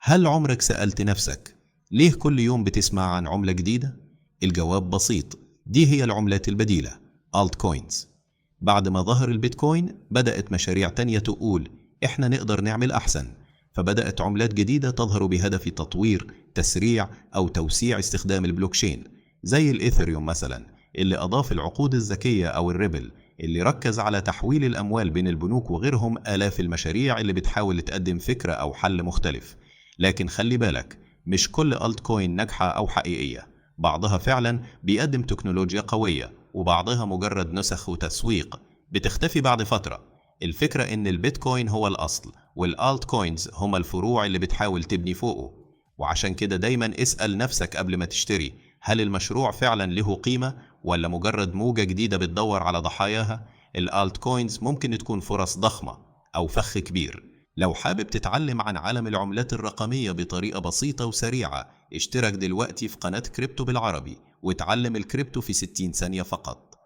هل عمرك سألت نفسك ليه كل يوم بتسمع عن عملة جديدة؟ الجواب بسيط، دي هي العملات البديلة Altcoins. بعد ما ظهر البيتكوين بدأت مشاريع تانية تقول إحنا نقدر نعمل أحسن، فبدأت عملات جديدة تظهر بهدف تطوير، تسريع أو توسيع استخدام البلوكشين، زي الإيثريوم مثلا اللي أضاف العقود الذكية أو الريبل اللي ركز على تحويل الأموال بين البنوك، وغيرهم آلاف المشاريع اللي بتحاول تقدم فكرة أو حل مختلف. لكن خلي بالك، مش كل ألت كوين ناجحة أو حقيقية، بعضها فعلا بيقدم تكنولوجيا قوية وبعضها مجرد نسخ وتسويق بتختفي بعد فترة. الفكرة إن البيتكوين هو الأصل والألت كوينز هما الفروع اللي بتحاول تبني فوقه، وعشان كده دايما اسأل نفسك قبل ما تشتري، هل المشروع فعلا له قيمة ولا مجرد موجة جديدة بتدور على ضحاياها؟ الألت كوينز ممكن تكون فرص ضخمة أو فخ كبير. لو حابب تتعلم عن عالم العملات الرقمية بطريقة بسيطة وسريعة، اشترك دلوقتي في قناة كريبتو بالعربي وتعلم الكريبتو في 60 ثانية فقط.